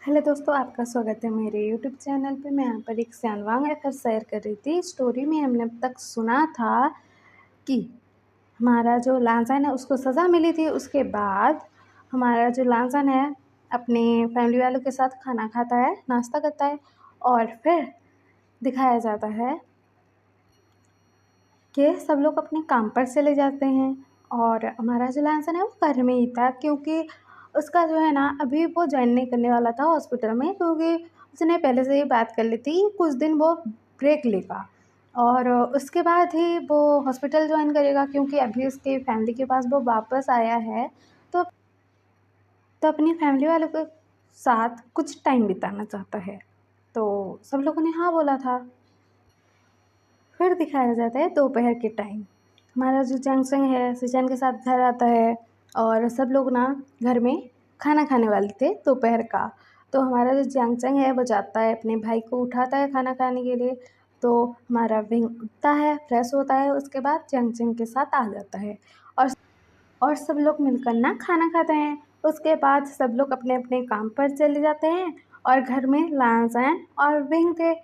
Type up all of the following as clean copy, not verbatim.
Hello दोस्तों, आपका स्वागत है मेरे यूट्यूब चैनल पे। मैं यहाँ पर एक स्यानवांग एफर शेयर कर रही थी। स्टोरी में हमने अब तक सुना था कि हमारा जो लांसन है उसको सज़ा मिली थी। उसके बाद हमारा जो लांसन है अपने फैमिली वालों के साथ खाना खाता है, नाश्ता करता है और फिर दिखाया जाता है कि सब लोग अपने काम पर चले जाते हैं और हमारा जो लांसन है वो घर में ही था, क्योंकि उसका जो है ना अभी वो जॉइन नहीं करने वाला था हॉस्पिटल में, क्योंकि उसने पहले से ही बात कर ली थी कुछ दिन वो ब्रेक लेगा और उसके बाद ही वो हॉस्पिटल जॉइन करेगा, क्योंकि अभी उसके फैमिली के पास वो वापस आया है। तो अपनी फैमिली वालों के साथ कुछ टाइम बिताना चाहता है। तो सब लोगों ने हाँ बोला था। फिर दिखाया जाता है दोपहर के टाइम हमारा जो जंगसंग है सिचन के साथ घर आता है और सब लोग ना घर में खाना खाने वाले थे दोपहर का। तो हमारा जो जंगसंग है वो जाता है अपने भाई को उठाता है खाना खाने के लिए। तो हमारा विंग उठता है, फ्रेश होता है, उसके बाद जंगसंग के साथ आ जाता है और सब लोग मिलकर ना खाना खाते हैं। उसके बाद सब लोग अपने अपने काम पर चले जाते हैं और घर में लांसन और विंग थे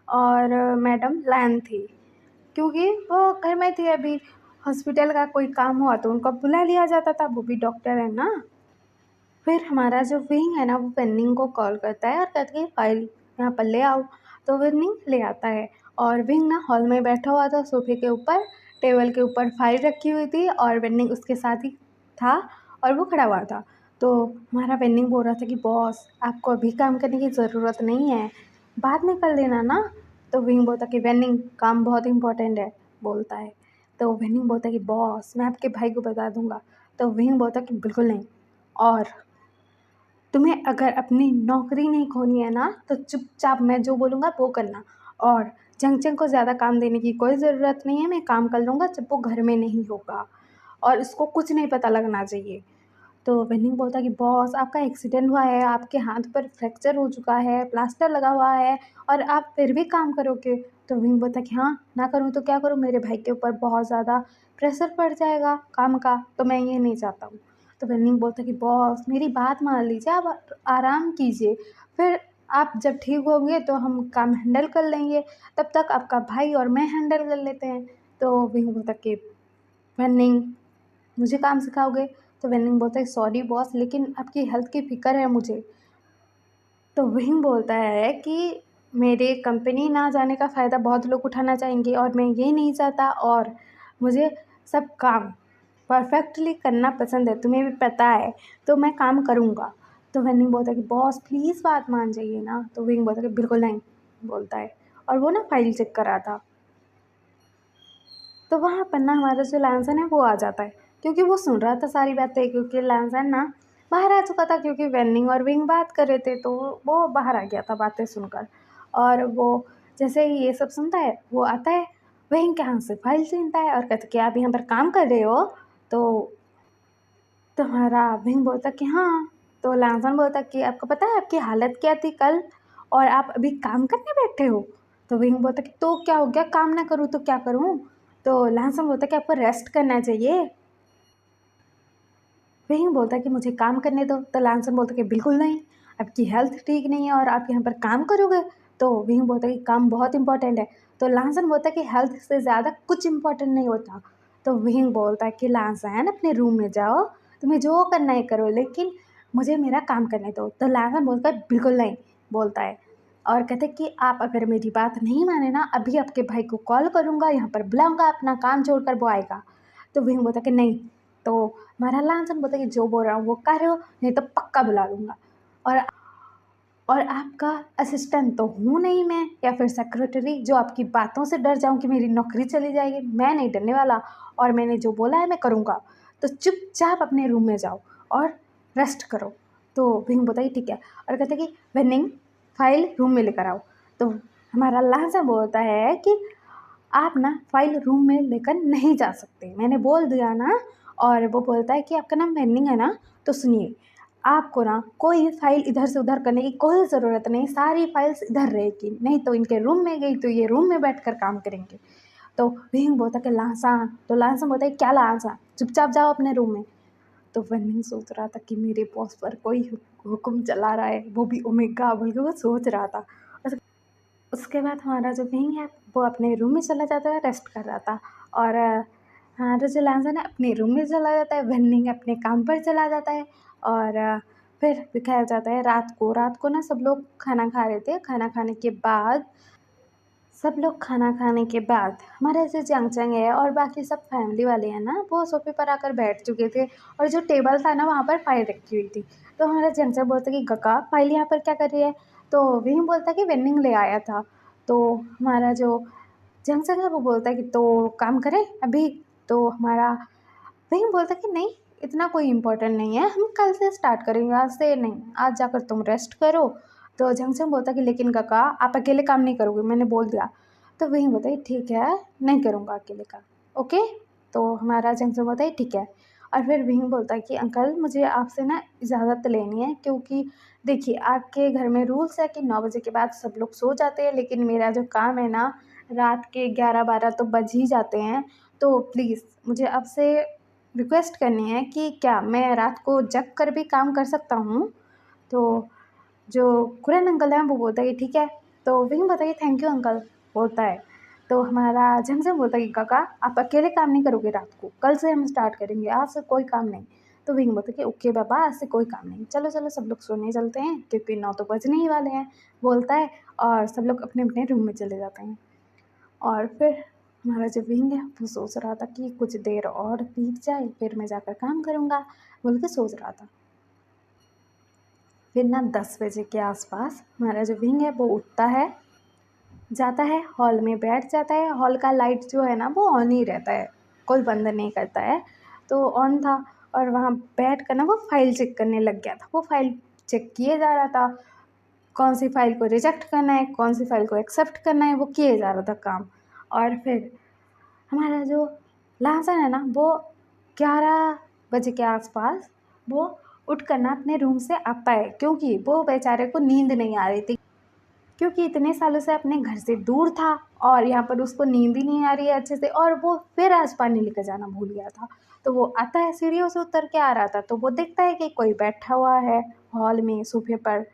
और मैडम लैन थी, क्योंकि वो घर में थी। अभी हॉस्पिटल का कोई काम हुआ तो उनको बुला लिया जाता था, वो भी डॉक्टर है ना। फिर हमारा जो विंग है ना वो विनिंग को कॉल करता है और कहता है फाइल यहाँ पर ले आओ। तो विनिंग ले आता है और विंग ना हॉल में बैठा हुआ था सोफे के ऊपर, टेबल के ऊपर फाइल रखी हुई थी और विनिंग उसके साथ ही था और वो खड़ा हुआ था। तो हमारा विनिंग बोल रहा था कि बॉस आपको अभी काम करने की ज़रूरत नहीं है, बाद में कर लेना ना। तो विंग बोलता कि विनिंग काम बहुत इंपॉर्टेंट है बोलता है। तो विनिंग बोलता कि बॉस मैं आपके भाई को बता दूंगा। तो विंग बोलता कि बिल्कुल नहीं, और तुम्हें अगर अपनी नौकरी नहीं खोनी है ना तो चुपचाप मैं जो बोलूँगा वो करना, और चंचल को ज़्यादा काम देने की कोई ज़रूरत नहीं है, मैं काम कर लूँगा जब वो घर में नहीं होगा और इसको कुछ नहीं पता लगना चाहिए। तो विनिंग बोलता कि बॉस आपका एक्सीडेंट हुआ है, आपके हाथ पर फ्रैक्चर हो चुका है, प्लास्टर लगा हुआ है और आप फिर भी काम करोगे। तो विनिंग बोलता कि हाँ ना करूँ तो क्या करूँ, मेरे भाई के ऊपर बहुत ज़्यादा प्रेशर पड़ जाएगा काम का, तो मैं ये नहीं चाहता हूँ। तो विनिंग बोलता कि बॉस मेरी बात मान लीजिए, आप आराम कीजिए, फिर आप जब ठीक होंगे तो हम काम हैंडल कर लेंगे, तब तक आपका भाई और मैं हैंडल कर लेते हैं। तो विनिंग बोलता कि विनिंग मुझे काम सिखाओगे? तो विनिंग बोलता है सॉरी बॉस लेकिन आपकी हेल्थ की फ़िक्र है मुझे। तो विंग बोलता है कि मेरे कंपनी ना जाने का फ़ायदा बहुत लोग उठाना चाहेंगे और मैं ये नहीं चाहता, और मुझे सब काम परफेक्टली करना पसंद है, तुम्हें भी पता है, तो मैं काम करूँगा। तो विंग बोलता है कि बॉस प्लीज़ बात मान जाइए ना। तो विंग बोलता है कि बिल्कुल नहीं बोलता है और वो ना फाइल चेक कर रहा था। तो वहाँ पर ना हमारा जो लैंसन है वो आ जाता है, क्योंकि वो सुन रहा था सारी बातें, क्योंकि लैंसन ना बाहर आ चुका था, क्योंकि वेनिंग और विंग बात कर रहे थे तो वो बाहर आ गया था बातें सुनकर। और वो जैसे ही ये सब सुनता है वो आता है, विंग के हाथ से फाइल छीनता है और कहता कि आप यहाँ पर काम कर रहे हो? तो तुम्हारा विंग बोलता कि हाँ। तो लैंसन बोलता कि आपको पता है आपकी हालत क्या थी कल, और आप अभी काम करने बैठे हो? तो विंग बोलता कि तो क्या हो गया, काम ना करूँ तो क्या करूँ? तो लैंसन बोलता कि आपको रेस्ट करना चाहिए। विंग बोलता कि मुझे काम करने दो। तो लैंसन बोलता कि बिल्कुल नहीं, आपकी हेल्थ ठीक नहीं है और आप यहाँ पर काम करोगे? तो विंग बोलता कि काम बहुत इंपॉर्टेंट है। तो लैंसन बोलता कि हेल्थ से ज़्यादा कुछ इंपॉर्टेंट नहीं होता। तो विंग बोलता है कि लैंसन अपने रूम में जाओ, तुम्हें जो करना है करो, लेकिन मुझे मेरा काम करने दो। तो लैंसन बोलता है बिल्कुल नहीं बोलता है और कहते कि आप अगर मेरी बात नहीं माने ना, अभी आपके भाई को कॉल करूँगा, यहाँ पर बुलाऊँगा, अपना काम छोड़कर वो आएगा। तो विंग बोलता कि नहीं। तो हमारा लांसन बोलता कि जो बोल रहा हूँ वो कर हो, नहीं तो पक्का बुला लूँगा, और आपका असिस्टेंट तो हूँ नहीं मैं, या फिर सेक्रेटरी जो आपकी बातों से डर जाऊँ कि मेरी नौकरी चली जाएगी। मैं नहीं डरने वाला और मैंने जो बोला है मैं करूँगा। तो चुपचाप अपने रूम में जाओ और रेस्ट करो। तो विंग बोलता है ठीक है, और कहते कि विनिंग फाइल रूम में लेकर आओ। तो हमारा लांसन बोलता है कि आप ना फाइल रूम में लेकर नहीं जा सकते, मैंने बोल दिया ना। और वो बोलता है कि आपका नाम वेनिंग है ना, तो सुनिए, आपको ना कोई फाइल इधर से उधर करने की कोई ज़रूरत नहीं, सारी फाइल्स इधर रहेगी, नहीं तो इनके रूम में गई तो ये रूम में बैठकर काम करेंगे। तो विंग बोलता कि लांसा, तो लांसा बोलता है क्या लांसा, चुपचाप जाओ अपने रूम में। तो वनिंग सोच रहा था कि मेरे बॉस पर कोई हुक्म चला रहा है, वो भी ओमेगा बोल के वो सोच रहा था। उस उसके बाद हमारा जो विंग है वो अपने रूम में चला जाता है, रेस्ट कर रहा था। और हमारा जो लैंसन है अपने रूम में चला जाता है, वनिंग अपने काम पर चला जाता है। और फिर दिखाया जाता है रात को ना सब लोग खाना खा रहे थे। खाना खाने के बाद सब लोग खाना खाने के बाद हमारे जो जंगचंग है और बाकी सब फैमिली वाले हैं ना, वो सोफ़े पर आकर बैठ चुके थे और जो टेबल था ना, वहाँ पर फ़ाइल रखी हुई थी। तो हमारा जंगचंग बोलता कि काका फ़ाइल यहाँ पर क्या कर रही है? तो वही बोलता कि वेन्निंग ले आया था। तो हमारा जो जंगचंग है वो बोलता है कि तो काम करें अभी? तो हमारा वही बोलता कि नहीं, इतना कोई इम्पोर्टेंट नहीं है, हम कल से स्टार्ट करेंगे, आज से नहीं, आज जाकर तुम रेस्ट करो। तो जंगचंग बोलता कि लेकिन काका आप अकेले काम नहीं करोगे, मैंने बोल दिया। तो वही बोलता है ठीक है, नहीं करूँगा अकेले काम, ओके। तो हमारा जंगचंग बोलता है ठीक है। और फिर वही बोलता है कि अंकल मुझे आपसे ना इजाज़त लेनी है, क्योंकि देखिए आपके घर में रूल्स है कि 9 बजे के बाद सब लोग सो जाते हैं, लेकिन मेरा जो काम है ना, रात के 11-12 तो बज ही जाते हैं। तो प्लीज़ मुझे आपसे रिक्वेस्ट करनी है कि क्या मैं रात को जग कर भी काम कर सकता हूँ? तो जो कुरन अंकल हैं वो बोलता है कि ठीक है। तो वही बोलता है कि थैंक यू अंकल बोलता है। तो हमारा झमझम बोलता है कि काका आप अकेले काम नहीं करोगे रात को, कल से हम स्टार्ट करेंगे, आज से कोई काम नहीं। तो वही बोलता है कि ओके बाबा, आज से कोई काम नहीं, चलो चलो सब लोग सोने चलते हैं क्योंकि 9 तो बजने ही वाले हैं, बोलता है। और सब लोग अपने अपने रूम में चले जाते हैं। और फिर हमारा जो विंग है वो सोच रहा था कि कुछ देर और बीत जाए फिर मैं जाकर काम करूँगा, बोल के सोच रहा था। फिर ना 10 बजे के आसपास हमारा जो विंग है वो उठता है, जाता है हॉल में बैठ जाता है। हॉल का लाइट जो है ना वो ऑन ही रहता है, कोई बंद नहीं करता है। तो ऑन था और वहाँ बैठ कर ना वो फाइल चेक करने लग गया था। वो फाइल चेक किए जा रहा था, कौन सी फाइल को रिजेक्ट करना है, कौन सी फाइल को एक्सेप्ट करना है, वो किए जा रहा था काम। और फिर हमारा जो लहसुन है ना वो 11 बजे के आसपास वो उठ कर ना अपने रूम से आता है, क्योंकि वो बेचारे को नींद नहीं आ रही थी, क्योंकि इतने सालों से अपने घर से दूर था और यहाँ पर उसको नींद ही नहीं आ रही है अच्छे से, और वो फिर आज पानी लेकर जाना भूल गया था। तो वो आता है, सीढ़ियों से उतर के आ रहा था, तो वो देखता है कि कोई बैठा हुआ है हॉल में सोफे पर।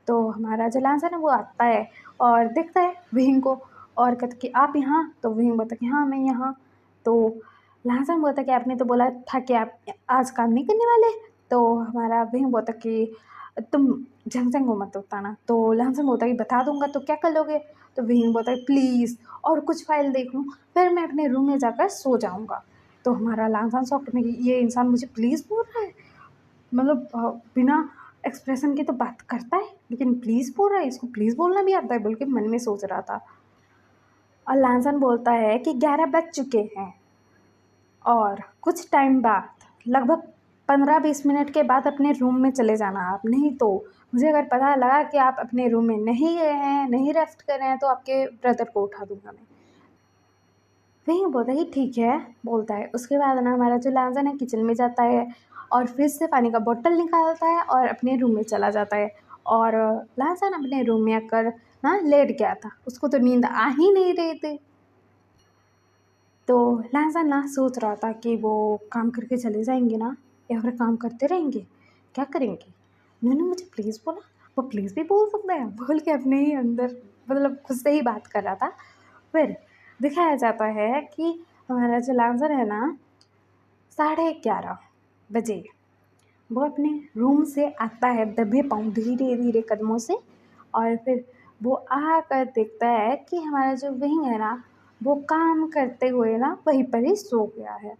तो हमारा जो लांसर है वो आता है और देखता है विहिंग को और कहता कि आप यहाँ? तो विहिंग बोलता कि हाँ मैं यहाँ। तो लांसर बोलता कि आपने तो बोला था कि आप आज काम नहीं करने वाले। तो हमारा विहिंग बोलता कि तुम झंझन को मत बताना। तो लांसर बोलता कि बता दूंगा तो क्या कर लोगे? तो विहिंग बोलता है प्लीज़ और कुछ फाइल देख लूँ, फिर मैं अपने रूम में जाकर सो जाऊँगा। तो हमारा लांसर शॉक्ड में कि ये इंसान मुझे प्लीज़ बोल रहा है, मतलब बिना एक्सप्रेशन के तो बात करता है, लेकिन प्लीज़ बोल रहा है, इसको प्लीज़ बोलना भी आता है, बोल के मन में सोच रहा था। और लैंसन बोलता है कि 11 बज चुके हैं और कुछ टाइम बाद, लगभग 15-20 मिनट के बाद अपने रूम में चले जाना आप, नहीं तो मुझे अगर पता लगा कि आप अपने रूम में नहीं गए हैं, नहीं रेस्ट कर रहे हैं, तो आपके ब्रदर को उठा दूँगा मैं। वही बोलता है कि ठीक है, बोलता है। उसके बाद ना हमारा जो लैंसन है किचन में जाता है और फ्रिज से पानी का बॉटल निकालता है और अपने रूम में चला जाता है। और लैंसन अपने रूम में आकर ना लेट गया था, उसको तो नींद आ ही नहीं रही थी। तो लहज़ा ना सोच रहा था कि वो काम करके चले जाएँगे ना, या फिर काम करते रहेंगे, क्या करेंगे? उन्होंने मुझे प्लीज़ बोला, वो प्लीज़ भी बोल सकते हैं, बोल के अपने ही अंदर मतलब खुद से ही बात कर रहा था। फिर दिखाया जाता है कि हमारा जो लांसर है ना, 11:30 बजे वो अपने रूम से आता है दबे पाँव, धीरे-धीरे कदमों से। और फिर वो आकर देखता है कि हमारा जो विंग है ना, वो काम करते हुए ना वहीं पर ही सो गया है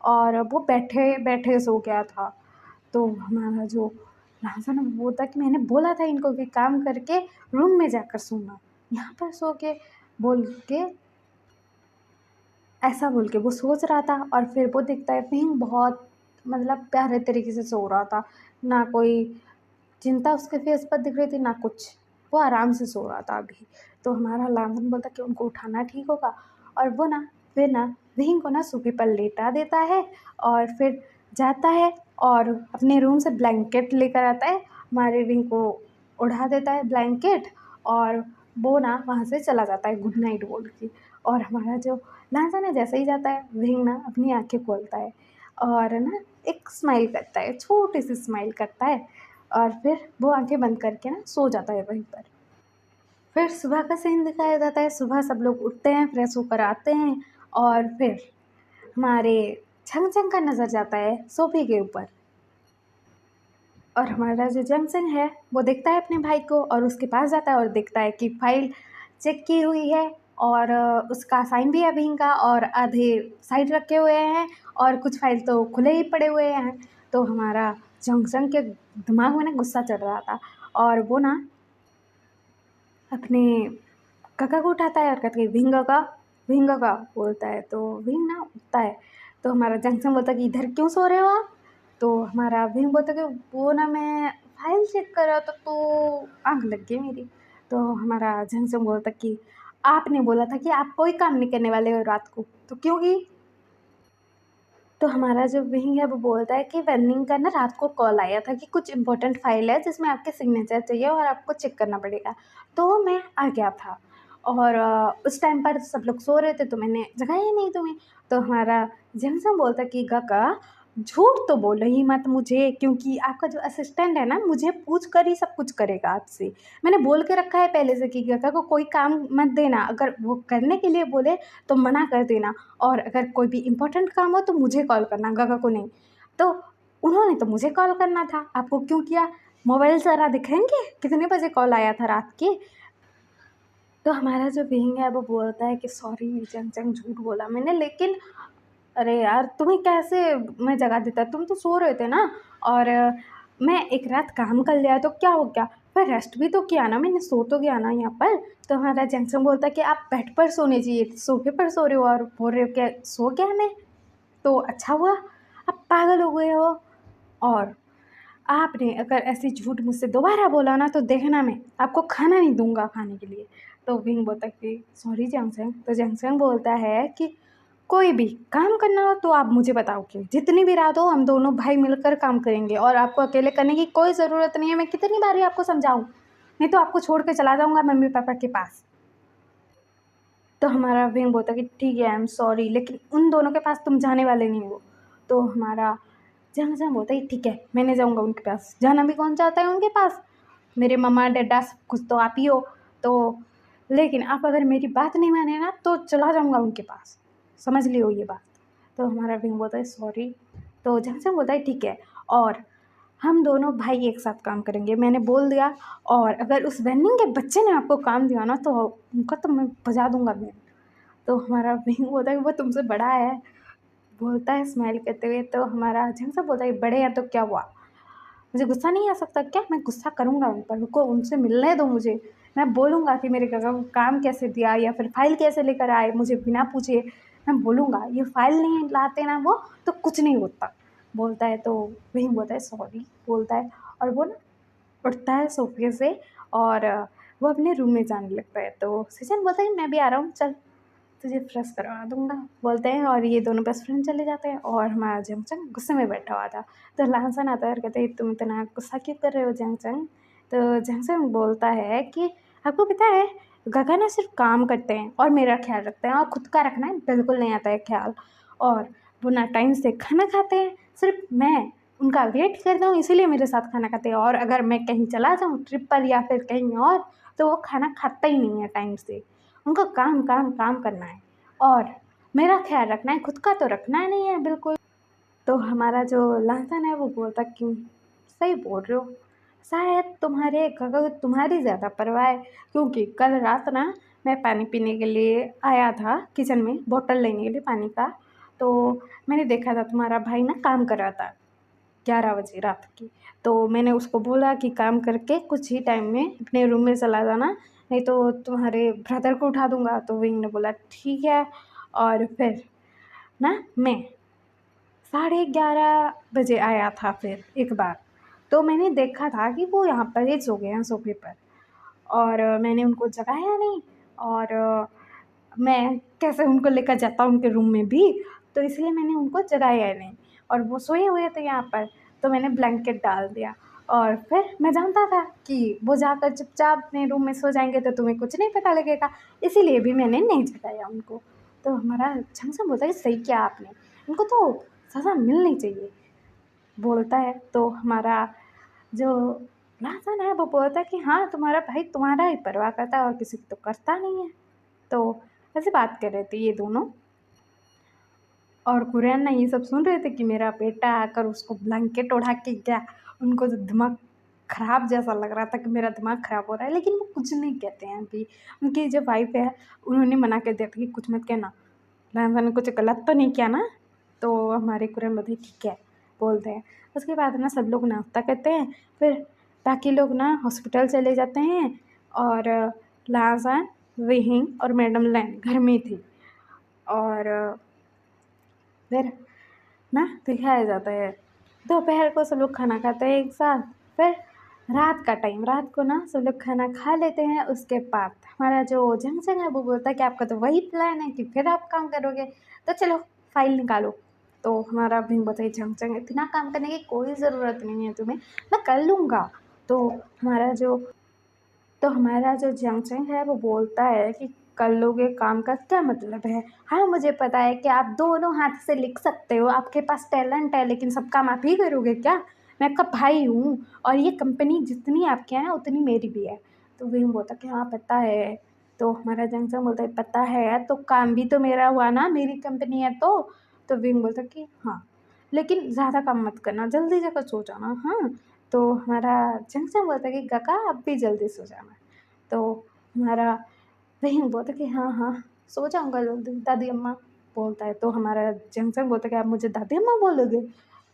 और वो बैठे-बैठे सो गया था। तो हमारा जो लहसुन है वो बोलता कि मैंने बोला था इनको कि काम करके रूम में जाकर सोना, यहाँ पर सो के, बोल के ऐसा बोल के वो सोच रहा था। और फिर वो देखता है विंग बहुत मतलब प्यारे तरीके से सो रहा था, ना कोई चिंता उसके फेस पर दिख रही थी ना कुछ, वो आराम से सो रहा था अभी। तो हमारा लांगन बोलता कि उनको उठाना ठीक होगा, और वो ना फिर ना विंग को ना सोफे पर लेटा देता है और फिर जाता है और अपने रूम से ब्लैंकेट लेकर आता है, हमारे विंग को उड़ा देता है ब्लैंकेट, और वो ना वहाँ से चला जाता है गुड नाइट बोल के। और हमारा जो लांसन है जैसे ही जाता है, विंग ना अपनी आँखें खोलता है और ना एक स्माइल करता है, छोटी सी स्माइल करता है और फिर वो आंखें बंद करके ना सो जाता है वहीं पर। फिर सुबह का सीन दिखाया जाता है, सुबह सब लोग उठते हैं, फ्रेश होकर आते हैं और फिर हमारे छंग छंग का नज़र जाता है सोफ़े के ऊपर और हमारा जो जंक्शन है वो देखता है अपने भाई को और उसके पास जाता है और देखता है कि फ़ाइल चेक की हुई है और उसका साइन भी है अभी का और आधे साइड रखे हुए हैं और कुछ फ़ाइल तो खुले ही पड़े हुए हैं। तो हमारा जंक्शन के दिमाग में ना गुस्सा चढ़ रहा था और वो ना अपने काका को उठाता है और कहता है विंग काका बोलता है तो विंग ना उठता है। तो हमारा जंक्शन बोलता है कि इधर क्यों सो रहे हो आप? तो हमारा विंग बोलता है कि वो ना मैं फाइल चेक कर रहा था तो आँख लग गई मेरी। तो हमारा जंक्शन बोलता है कि आपने बोला था कि आप कोई काम नहीं करने वाले हो रात को, तो क्यों की? तो हमारा जो विंग है वो बोलता है कि वेन्निंग का ना रात को कॉल आया था कि कुछ इम्पोर्टेंट फ़ाइल है जिसमें आपके सिग्नेचर चाहिए और आपको चेक करना पड़ेगा। तो मैं आ गया था और उस टाइम पर सब लोग सो रहे थे तो मैंने जगाया ही नहीं तुम्हें। तो हमारा जेम्सन बोलता है कि काका झूठ तो बोलो ही मत मुझे, क्योंकि आपका जो असिस्टेंट है ना मुझे पूछ कर ही सब कुछ करेगा आपसे। मैंने बोल के रखा है पहले से कि काका को कोई काम मत देना, अगर वो करने के लिए बोले तो मना कर देना और अगर कोई भी इम्पोर्टेंट काम हो तो मुझे कॉल करना, गगा को नहीं। तो उन्होंने तो मुझे कॉल करना था, आपको क्यों किया? मोबाइल ज़रा दिखाएँगे कितने बजे कॉल आया था रात के? तो हमारा जो विंग है वो बोलता है कि सॉरी चंग झूठ बोला मैंने, लेकिन अरे यार तुम्हें कैसे मैं जगा देता, तुम तो सो रहे थे ना और मैं एक रात काम कर लिया तो क्या हो गया? पर रेस्ट भी तो किया ना मैंने, सो तो गया ना यहाँ पर। तो हमारा जंक्शन बोलता है कि आप बेड पर सोने चाहिए थे, सोफ़े पर सो रहे हो और बोल रहे हो क्या सो गया मैं? तो अच्छा हुआ, आप पागल हो गए हो और आपने अगर ऐसे झूठ मुझसे दोबारा बोला ना तो देखना मैं आपको खाना नहीं दूँगा खाने के लिए। तो विंग बोलता है कि सॉरी जंक्शन। तो जंक्शन बोलता है कि कोई भी काम करना हो तो आप मुझे बताओगे, जितनी भी रात हो हम दोनों भाई मिलकर काम करेंगे और आपको अकेले करने की कोई ज़रूरत नहीं है। मैं कितनी बार ही आपको समझाऊँ? नहीं तो आपको छोड़ के चला जाऊँगा मम्मी-पापा के पास। तो हमारा विंग बोलता है कि ठीक है आई एम सॉरी, लेकिन उन दोनों के पास तुम जाने वाले नहीं हो। तो हमारा जहाँ-जहाँ बोलता है ठीक है मैं नहीं जाऊँगा उनके पास, जाना भी कौन चाहता है उनके पास? मेरे मम्मा-डैडा सब कुछ तो आप ही हो। तो लेकिन आप अगर मेरी बात नहीं माने ना तो चला जाऊँगा उनके पास, समझ लियो ये बात। तो हमारा विंग बोलता है सॉरी। तो जहाँ-जहाँ बोलता है ठीक है और हम दोनों भाई एक साथ काम करेंगे, मैंने बोल दिया और अगर उस वेन्डिंग के बच्चे ने आपको काम दिया ना तो उनका तो मैं बजा दूँगा बैंड। तो हमारा विंग बोलता है कि वो तुमसे बड़ा है, बोलता है स्माइल करते हुए। तो हमारा झंझा बोलता है बड़े हैं तो क्या हुआ? मुझे गुस्सा नहीं आ सकता क्या? मैं गुस्सा करूँगा उन पर, रुको उनसे मिलने दो मुझे। मैं बोलूँगा कि मेरे काका को काम कैसे दिया या फिर फ़ाइल कैसे लेकर आए मुझे बिना पूछे। मैं बोलूँगा ये फ़ाइल नहीं लाते ना वो तो कुछ नहीं होता। बोलता है तो वही बोलता है सॉरी बोलता है और वो ना उठता है सोफ़े से और वो अपने रूम में जाने लगता है। तो सचिन बोलता है मैं भी आ रहा हूँ चल। तुझे फ्रेश करवा दूँगा, बोलते हैं और ये दोनों बेस्ट फ्रेंड चले जाते हैं और हमारा जंगचंग गुस्से में बैठा हुआ था। तो लांसन आता है और कहता है तुम इतना गुस्सा क्यों कर रहे हो जंगचंग? तो जंगचंग बोलता है कि आपको पता है गगा ना सिर्फ़ काम करते हैं और मेरा ख़्याल रखते हैं और खुद का रखना बिल्कुल नहीं आता है ख़्याल और वो ना टाइम से खाना खाते हैं, सिर्फ़ मैं उनका वेट करता हूँ इसीलिए मेरे साथ खाना खाते हैं और अगर मैं कहीं चला जाऊँ ट्रिप पर या फिर कहीं और तो वो खाना खाता ही नहीं है टाइम से। उनको काम, काम, काम करना है और मेरा ख़्याल रखना है, खुद का तो रखना नहीं है बिल्कुल। तो हमारा जो लहसुन है वो बोलता क्यों? सही बोल रहे हो। शायद तुम्हारे गगा को तुम्हारी ज़्यादा परवाह है, क्योंकि कल रात ना मैं पानी पीने के लिए आया था किचन में, बॉटल लेने के लिए पानी का, तो मैंने देखा था तुम्हारा भाई ना काम कर रहा था 11 बजे रात की। तो मैंने उसको बोला कि काम करके कुछ ही टाइम में अपने रूम में चला जाना, नहीं तो तुम्हारे ब्रदर को उठा दूँगा। तो विंग ने बोला ठीक है और फिर ना मैं 11:30 बजे आया था फिर एक बार। तो मैंने देखा था कि वो यहाँ पर ही सो गए हैं सोफ़े पर और मैंने उनको जगाया नहीं और मैं कैसे उनको लेकर जाता उनके रूम में भी, तो इसलिए मैंने उनको जगाया ही नहीं और वो सोए हुए थे यहाँ पर, तो मैंने ब्लैंकेट डाल दिया और फिर मैं जानता था कि वो जाकर चुपचाप अपने रूम में सो जाएँगे तो तुम्हें कुछ नहीं पता लगेगा, इसीलिए भी मैंने नहीं जगाया उनको। तो हमारा छमछम बोलता है सही किया आपने, इनको तो सज़ा मिलनी चाहिए, बोलता है। तो हमारा जो लासन है वो बोलता है कि हाँ, तुम्हारा भाई तुम्हारा ही परवाह करता है और किसी की तो करता नहीं है। तो ऐसे बात कर रहे थे ये दोनों, और कुरैन ये सब सुन रहे थे कि मेरा बेटा आकर उसको ब्लैंकेट ओढ़ा के गया। उनको तो दिमाग ख़राब जैसा लग रहा था कि मेरा दिमाग ख़राब हो रहा है, लेकिन वो कुछ नहीं कहते हैं अभी। उनकी जो वाइफ़ है उन्होंने मना कर दिया था कि कुछ मत कहना, लासन ने कुछ गलत तो नहीं किया ना। तो हमारे कुरैन बोलते ठीक है, बोलते हैं। उसके बाद ना सब लोग नाश्ता करते हैं, फिर बाकी लोग ना हॉस्पिटल चले जाते हैं, और लासन, विहिंग और मैडम लैंग घर में थी। और फिर ना दिखाया जाता है दोपहर को सब लोग खाना खाते हैं एक साथ। फिर रात को ना सब लोग खाना खा लेते हैं। उसके बाद हमारा जो जंक्शन है वो बोलता है कि आपका तो वही प्लान है कि फिर आप काम करोगे, तो चलो फाइल निकालो। तो हमारा भी बोलता है जंक्शन इतना काम करने की कोई ज़रूरत नहीं है तुम्हें, मैं कर लूँगा। तो हमारा जो जंक्शन है वो बोलता है कि कर लोगे काम का क्या मतलब है? हाँ, मुझे पता है कि आप दोनों हाथ से लिख सकते हो, आपके पास टैलेंट है, लेकिन सब काम आप ही करोगे क्या? मैं आपका भाई हूँ, और ये कंपनी जितनी आपके यहाँ है उतनी मेरी भी है। तो विंग बोलता है कि हाँ पता है। तो हमारा जंक्शन बोलता है पता है तो काम भी तो मेरा हुआ ना, मेरी कंपनी है तो। तो विंग बोलता है कि हाँ, लेकिन ज़्यादा काम मत करना, जल्दी जाकर सो जाना, हाँ। तो हमारा जंक्शन बोलता है कि काका अब भी जल्दी सो जाना। तो हमारा वही बोलता है कि हाँ हाँ, सो जाऊँगा जल्दी, दादी अम्मा, बोलता है। तो हमारा जंक्शन बोलता है कि आप मुझे दादी अम्मा बोलोगे?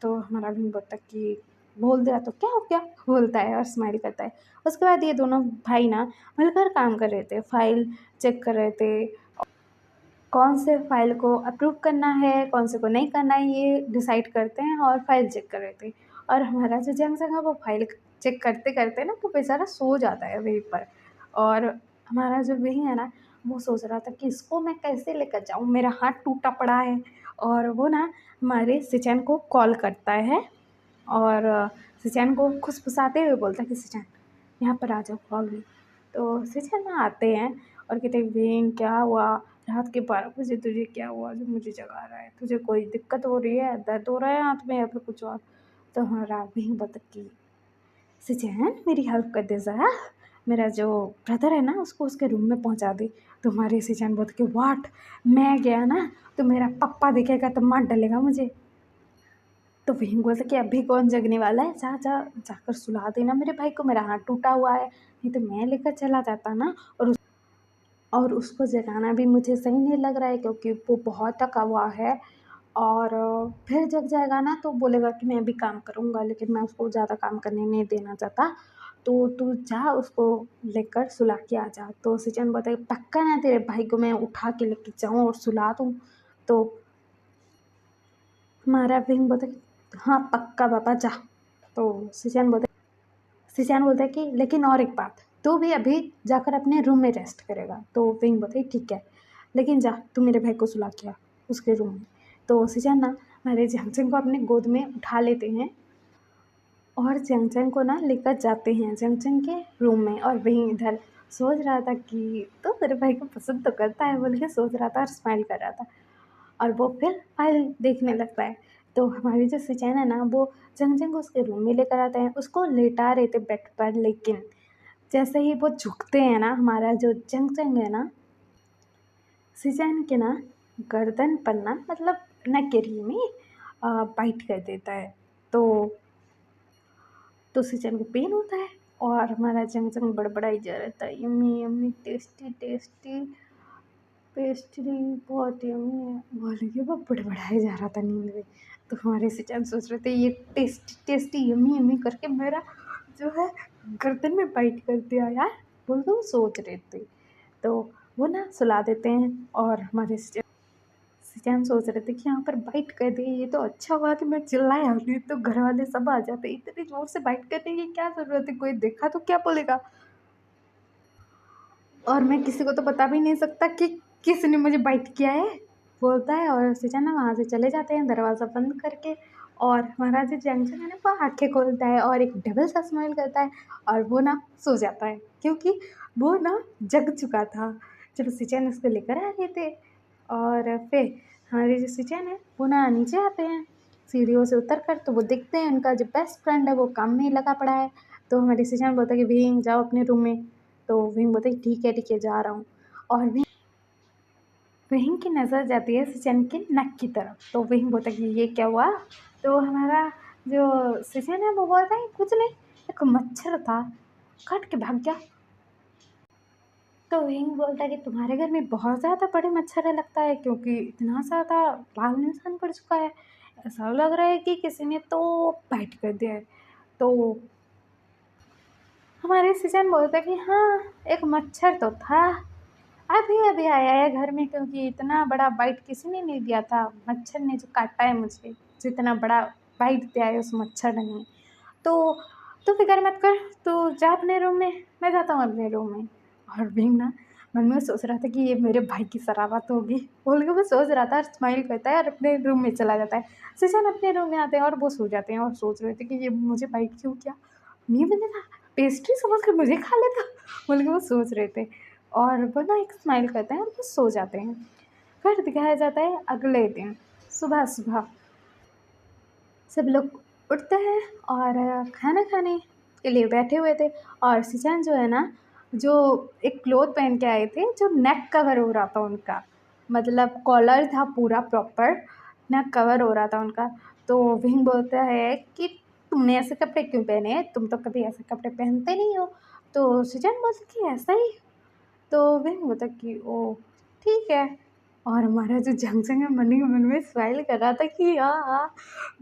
तो हमारा भी बोलता है कि बोल दिया तो क्या हो गया, बोलता है और स्माइल करता है। उसके बाद ये दोनों भाई ना मिलकर काम कर रहे थे, फाइल चेक कर रहे थे, कौन से फ़ाइल को अप्रूव करना है, कौन से को नहीं करना है, ये डिसाइड करते हैं, और फ़ाइल चेक कर रहे थे। और हमारा जो जंक्शन है वो फ़ाइल चेक करते-करते ना वो बेचारा सो जाता है वहीं पर। और हमारा जो वही है ना, वो सोच रहा था कि इसको मैं कैसे लेकर जाऊँ, मेरा हाथ टूटा पड़ा है। और वो ना हमारे सिचन को कॉल करता है, और सिचन को खुसफुसाते हुए बोलता है कि सिचन यहाँ पर आ जाओ, कॉल हुई। तो सिचन ना आते हैं और कहते हैं वेन क्या हुआ, रात के 12 बजे तुझे क्या हुआ जो मुझे जगा रहा है? तुझे कोई दिक्कत हो रही है, दर्द हो रहा है हाथ में या फिर कुछ और? तो हमारा वेन बोलता कि सिचन मेरी हेल्प कर दे ज़रा, मेरा जो ब्रदर है ना उसको उसके रूम में पहुँचा दे। तो हमारे सिचन बोलते कि व्हाट, मैं गया ना तो मेरा पप्पा दिखेगा तो मार डालेगा मुझे। तो वहीं बोलता कि अभी कौन जगने वाला है, जा जा जाकर सुला देना मेरे भाई को, मेरा हाथ टूटा हुआ है, नहीं तो मैं लेकर चला जाता ना। और उसको जगाना भी मुझे सही नहीं लग रहा है क्योंकि वो बहुत थका हुआ है। और फिर जग जाएगा ना तो बोलेगा कि मैं भी काम करूँगा, लेकिन मैं उसको ज़्यादा काम करने नहीं देना चाहता। तो तू जा उसको लेकर सुला के आ जा। तो सिचन बोलता है पक्का ना तेरे भाई को मैं उठा के लेके जाऊँ और सुला दूँ? तो हमारा विंग बोलता है कि हाँ पक्का पापा जा। तो सिचन बोलता है कि लेकिन और एक बात, तू भी अभी जाकर अपने रूम में रेस्ट करेगा। तो विंग बोलता है ठीक है, लेकिन जा तू मेरे भाई को सुला के आ उसके रूम में। तो सिचन ना हमारे जंक्शन को अपने गोद में उठा लेते हैं, और जंक्शन को ना लेकर जाते हैं जंक्शन के रूम में। और वहीं इधर सोच रहा था कि तो मेरे भाई को पसंद तो करता है बोल के सोच रहा था और स्माइल कर रहा था। और वो फिर फाइल देखने लगता है। तो हमारी जो सिचन है ना वो जंक्शन को उसके रूम में लेकर आते हैं, उसको लेटा रहे थे बेड पर, लेकिन जैसे ही वो झुकते हैं ना हमारा जो जंक्शन है ना सिचन के ना गर्दन पर ना मतलब नकेरी में बाइट कर देता है। तो सिचन को पेन होता है, और हमारा जंक्शन बड़बड़ाई जा रहा था yummy yummy tasty tasty pastry बहुत यम्मी है बोल के वो बड़बड़ाया जा रहा था नींद में। तो हमारे सिचन सोच रहे थे ये टेस्टी टेस्टी यम्मी यम्मी करके मेरा जो है गर्दन में बाइट कर दिया यार, बोल के वो सोच रहे थे। तो वो ना सुला देते हैं, और हमारे सिचन सोच रहे थे कि यहाँ पर बाइट कर दी, ये तो अच्छा हुआ कि मैं चिल्लाया नहीं तो घर वाले सब आ जाते, इतनी जोर से बाइट करने की क्या ज़रूरत है, कोई देखा तो क्या बोलेगा, और मैं किसी को तो बता भी नहीं सकता कि किसने मुझे बाइट किया है, बोलता है। और सिचन ना वहाँ से चले जाते हैं दरवाज़ा बंद करके। और हमारा जो जंक्शन है ना वो आँखें खोलता है और एक डबल सा स्माइल करता है, और वो ना सो जाता है क्योंकि वो ना जग चुका था जब सिचन उसको लेकर आ रहे थे। और फिर हमारे जो सिचन है वो ना नीचे आते हैं, सीढ़ियों से उतर कर तो वो दिखते हैं उनका जो बेस्ट फ्रेंड है वो काम में लगा पड़ा है। तो हमारी सिचन बोलता है कि विंग जाओ अपने रूम में। तो विंग बोलता है ठीक है जा रहा हूँ। और विंग की नज़र जाती है सिचन के नक की तरफ। तो विंग बोलता है कि ये क्या हुआ। तो हमारा जो सिचन है वो बोलता है कुछ नहीं, एक मच्छर था काट के भाग गया। तो विंग बोलता है कि तुम्हारे घर में बहुत ज़्यादा बड़े मच्छर है लगता है, क्योंकि इतना ज़्यादा लाल निशान पड़ चुका है, ऐसा लग रहा है कि किसी ने तो बाइट कर दिया है। तो हमारे सिचन बोलते हैं कि हाँ एक मच्छर तो था, अभी अभी आया है घर में, क्योंकि इतना बड़ा बाइट किसी ने नहीं दिया था। मच्छर ने जो काटा है मुझे, जितना बड़ा बाइट दिया है उस मच्छर ने। तो फिक्र मत कर, तू जा अपने रूम में, मैं जाता हूँ अपने रूम में। और विंग ना मन में सोच रहा था कि ये मेरे भाई की शरारत होगी बोल के वो सोच रहा था, और स्माइल करता है और अपने रूम में चला जाता है। सिचन अपने रूम में आते हैं और वो सो जाते हैं और सोच रहे थे कि ये मुझे बाइट क्यों किया, नहीं मैंने था पेस्ट्री समझ कर मुझे खा लेता बोल के वो सोच रहे थे। और वो ना एक स्माइल करते हैं और वो सो जाते हैं। फिर दिखाया जाता है अगले दिन सुबह सुबह सब लोग उठते हैं और खाना खाने के लिए बैठे हुए थे। और सिचन जो है ना, जो एक क्लोथ पहन के आए थे जो नेक कवर हो रहा था उनका, मतलब कॉलर था पूरा प्रॉपर, नेक कवर हो रहा था उनका। तो विंग बोलता है कि तुमने ऐसे कपड़े क्यों पहने हैं, तुम तो कभी ऐसे कपड़े पहनते नहीं हो। तो सिचन बोलता कि ऐसा ही। तो विंग बोलता कि ओ ठीक है। और हमारा जो जंगजंग है मन ही मन में स्माइल कर रहा था कि हाँ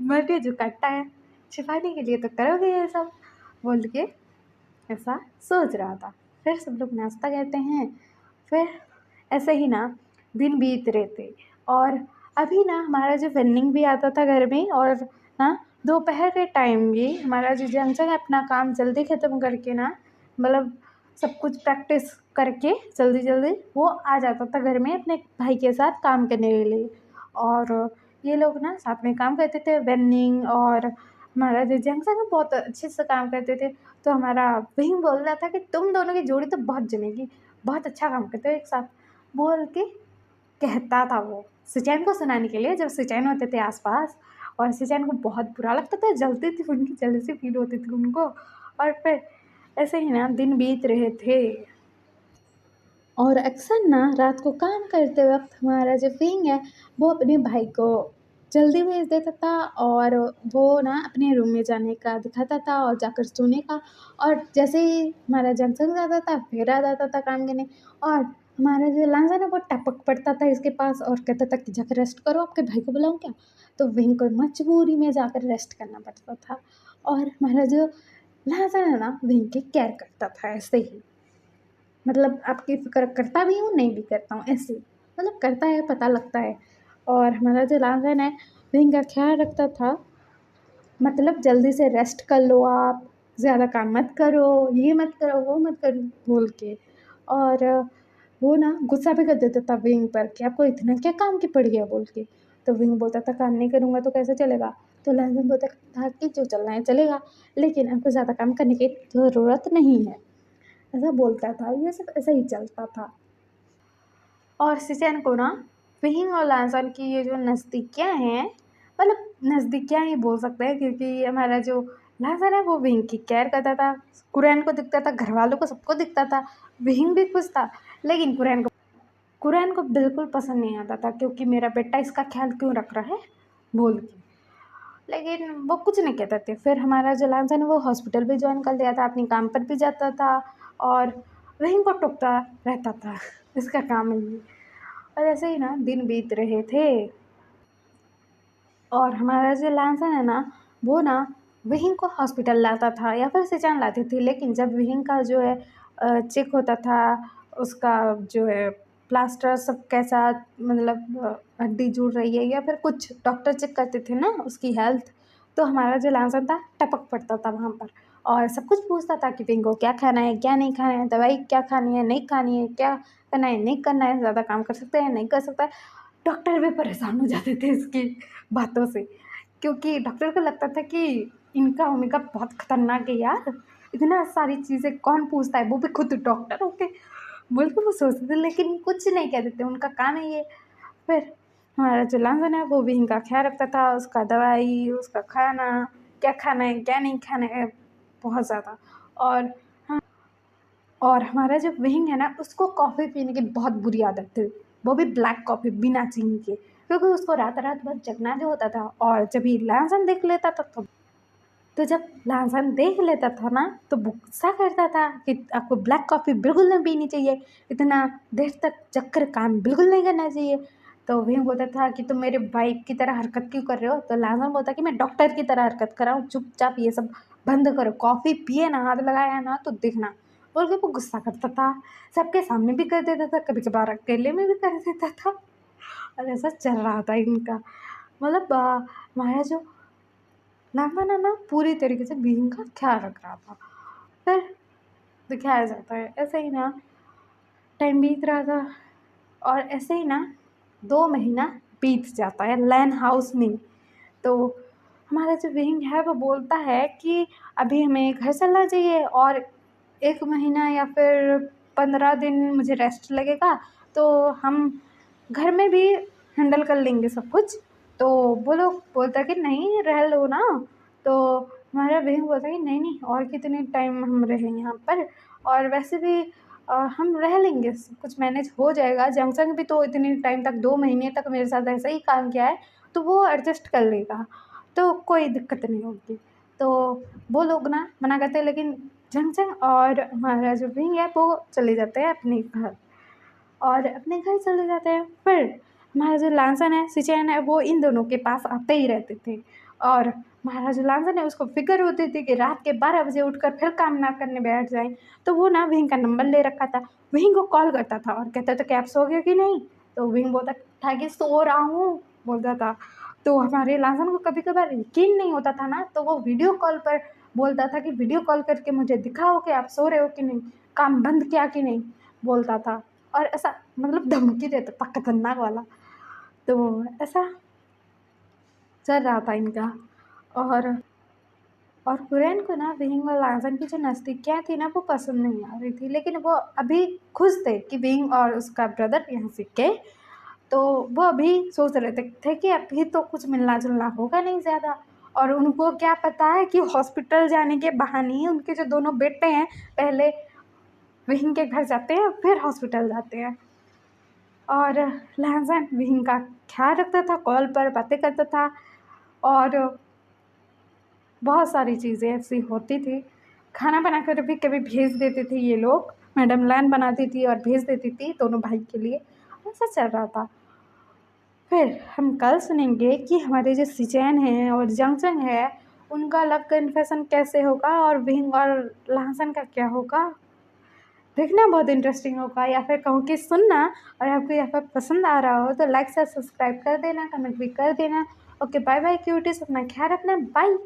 मैंने जो काटा है छिपाने के लिए तो करोगे ये सब बोल के ऐसा सोच रहा था। फिर सब लोग नाश्ता करते हैं। फिर ऐसे ही ना दिन बीत रहे थे। और अभी ना हमारा जो रनिंग भी आता था घर में, और ना दोपहर के टाइम भी हमारा जो जंगजंग अपना काम जल्दी ख़त्म करके ना, मतलब सब कुछ प्रैक्टिस करके जल्दी जल्दी वो आ जाता था घर में अपने भाई के साथ काम करने के लिए। और ये लोग ना साथ में काम करते थे, रनिंग और हमारा जो जंगजंग है बहुत अच्छे से काम करते थे। तो हमारा विंग बोल रहा था कि तुम दोनों की जोड़ी तो बहुत जमेगी, बहुत अच्छा काम करते हो एक साथ बोल के कहता था वो सिचैन को सुनाने के लिए, जब सिचैन होते थे आसपास। और सिचैन को बहुत बुरा लगता था, जलती थी उनकी जेलसी फील होती थी उनको। और फिर ऐसे ही ना दिन बीत रहे थे। और अक्सर ना रात को काम करते वक्त हमारा जो विंग है वो अपने भाई को जल्दी भेज देता था, और वो ना अपने रूम में जाने का दिखाता था और जाकर सोने का। और जैसे ही हमारा जंक्शन जाता था फिर आ जाता था काम करने। और हमारा जो लांजा ना वो टपक पड़ता था इसके पास और कहता था कि जाकर रेस्ट करो, आपके भाई को बुलाऊं क्या। तो विंग को मजबूरी में जाकर रेस्ट करना पड़ता था। और हमारा जो लांजा है ना विंग की केयर करता था ऐसे ही, मतलब आपकी फ़िक्र करता भी हूँ, नहीं भी करता हूँ ऐसे, मतलब करता है पता लगता है। और हमारा जो लांगन है वह इनका ख़्याल रखता था, मतलब जल्दी से रेस्ट कर लो आप, ज़्यादा काम मत करो, ये मत करो, वो मत करो बोल के। और वो ना गुस्सा भी कर देता था विंग पर कि आपको इतना क्या काम की पड़ गया बोल के। तो विंग बोलता था काम नहीं करूँगा तो कैसे चलेगा। तो लांगन बोलता था कि जो चलना है चलेगा, लेकिन आपको ज़्यादा काम करने की ज़रूरत नहीं है, ऐसा बोलता था। ये सब ऐसा ही चलता था। और सिचेन को ना विंग और लांसन की ये जो नज़दीकियाँ हैं, मतलब नज़दीकियाँ ही बोल सकते हैं, क्योंकि हमारा जो लांसन है वो विंग की केयर करता था। कुरैन को दिखता था, घर वालों को सबको दिखता था, विंग भी खुश था। लेकिन कुरैन को बिल्कुल पसंद नहीं आता था, क्योंकि मेरा बेटा इसका ख्याल क्यों रख रहा है बोल के। लेकिन वो कुछ नहीं कहते थे। फिर हमारा जो लांसन है वो हॉस्पिटल भी ज्वाइन कर लिया था, अपने काम पर भी जाता था और विंग को टोकता रहता था इसका काम है ये। और ऐसे ही ना दिन बीत रहे थे। और हमारा जो लांसन है ना वो ना विहिंग को हॉस्पिटल लाता था या फिर सिचान लाती थी। लेकिन जब विहिंग का जो है चेक होता था, उसका जो है प्लास्टर सब कैसा, मतलब हड्डी जुड़ रही है या फिर कुछ डॉक्टर चेक करते थे ना उसकी हेल्थ, तो हमारा जो लांसन था टपक पड़ता था वहाँ पर और सब कुछ पूछता था कि विंग को क्या खाना है क्या नहीं खाना है, दवाई क्या खानी है नहीं खानी है, क्या करना है नहीं करना है, ज़्यादा काम कर सकते हैं नहीं कर सकता है। डॉक्टर भी परेशान हो जाते थे इसकी बातों से, क्योंकि डॉक्टर को लगता था कि इनका ओमेगा बहुत खतरनाक है यार, इतना सारी चीज़ें कौन पूछता है, वो भी खुद डॉक्टर होके बोल के वो सोचते थे। लेकिन कुछ नहीं कहते थे, उनका काम है ये। फिर हमारा जो लांसन है वो विंग का ख्याल रखता था, उसका दवाई, उसका खाना, क्या खाना है क्या नहीं खाना है, बहुत ज़्यादा। और हाँ, और हमारा जो विंग है ना उसको कॉफ़ी पीने की बहुत बुरी आदत थी, वो भी ब्लैक कॉफ़ी बिना चीनी के, क्योंकि उसको रात रात भर जगना जो होता था। और जब ये लांसन देख लेता था तो जब लांसन देख लेता था ना तो वो गुस्सा करता था कि आपको ब्लैक कॉफ़ी बिल्कुल नहीं पीनी चाहिए, इतना देर तक जग कर काम बिल्कुल नहीं करना चाहिए। तो वही बोलता था कि तुम मेरे वाइफ की तरह हरकत क्यों कर रहे हो, तो लांसन बोलता कि मैं डॉक्टर की तरह हरकत कर रहा हूँ, चुपचाप ये सब बंद करो, कॉफ़ी पिए ना, हाथ लगाया ना तो देखना, बोल के वो गुस्सा करता था। सबके सामने भी कर देता था, कभी कभार अकेले में भी कर देता था। और ऐसा चल रहा था इनका, मतलब हमारा जो लांसन है ना पूरी तरीके से बीइंग का ख्याल रख रहा था। फिर दिखाया जाता है ऐसे ही ना, टाइम बीत रहा था। और ऐसे ही ना 2 महीना बीत जाता है लैन हाउस में। तो हमारा जो विंग है वो बोलता है कि अभी हमें घर चलना चाहिए, और 1 महीना या फिर 15 दिन मुझे रेस्ट लगेगा, तो हम घर में भी हैंडल कर लेंगे सब कुछ। तो वो लोग बोलता कि नहीं रह लो ना। तो हमारा विंग बोलता कि नहीं नहीं, और कितने टाइम हम रहें यहाँ पर, और वैसे भी हम रह लेंगे, सब कुछ मैनेज हो जाएगा। जंगसंग भी तो इतने टाइम तक 2 महीने तक मेरे साथ ऐसा ही काम किया है, तो वो एडजस्ट कर लेगा, तो कोई दिक्कत नहीं होगी। तो वो लोग ना मना करते हैं, लेकिन जंगसंग और हमारा जो विंग है वो चले जाते हैं अपने घर, और अपने घर चले जाते हैं। फिर हमारा जो लांसन है सिचेन है वो इन दोनों के पास आते ही रहते थे। और हमारा जो लांसन है उसको फिक्र होती थी कि रात के 12 बजे उठकर फिर काम ना करने बैठ जाएं। तो वो ना विंग का नंबर ले रखा था, विंग को कॉल करता था और कहता था कि आप सो गए कि नहीं। तो विंग बोलता था कि सो रहा हूँ, बोलता था। तो हमारे लांसन को कभी कभार यकीन नहीं होता था ना, तो वो वीडियो कॉल पर बोलता था कि वीडियो कॉल करके मुझे दिखाओ कि आप सो रहे हो कि नहीं, काम बंद किया कि नहीं, बोलता था। और ऐसा मतलब धमकी देता था खतरनाक वाला। तो ऐसा चल रहा था इनका। और और कुरैन को ना विंग और लाजन की जो नज़दीकियाँ थी ना वो पसंद नहीं आ रही थी, लेकिन वो अभी खुश थे कि विंग और उसका ब्रदर यहाँ सीख गए। तो वो अभी सोच रहे थे कि अभी तो कुछ मिलना जुलना होगा नहीं ज़्यादा। और उनको क्या पता है कि हॉस्पिटल जाने के बहाने ही उनके जो दोनों बेटे हैं पहले विंग के घर जाते हैं फिर हॉस्पिटल जाते हैं। और लहज़न विंग का ख्याल रखता था, कॉल पर बातें करता था, और बहुत सारी चीज़ें ऐसी होती थी। खाना बनाकर भी कभी भेज देते थे ये लोग, मैडम लैन बनाती थी और भेज देती थी दोनों भाई के लिए। ऐसा चल रहा था। फिर हम कल सुनेंगे कि हमारे जो सिचैन हैं और जंगजंग है उनका लव कन्फेशन कैसे होगा, और विंग और लहसन का क्या होगा। देखना बहुत इंटरेस्टिंग होगा, या फिर कहूँ कि सुनना। और आपको यहाँ पर पसंद आ रहा हो तो लाइक से सब्सक्राइब कर देना, कमेंट भी कर देना। ओके बाय बाय क्यूटीज, अपना ख्याल रखना, बाय।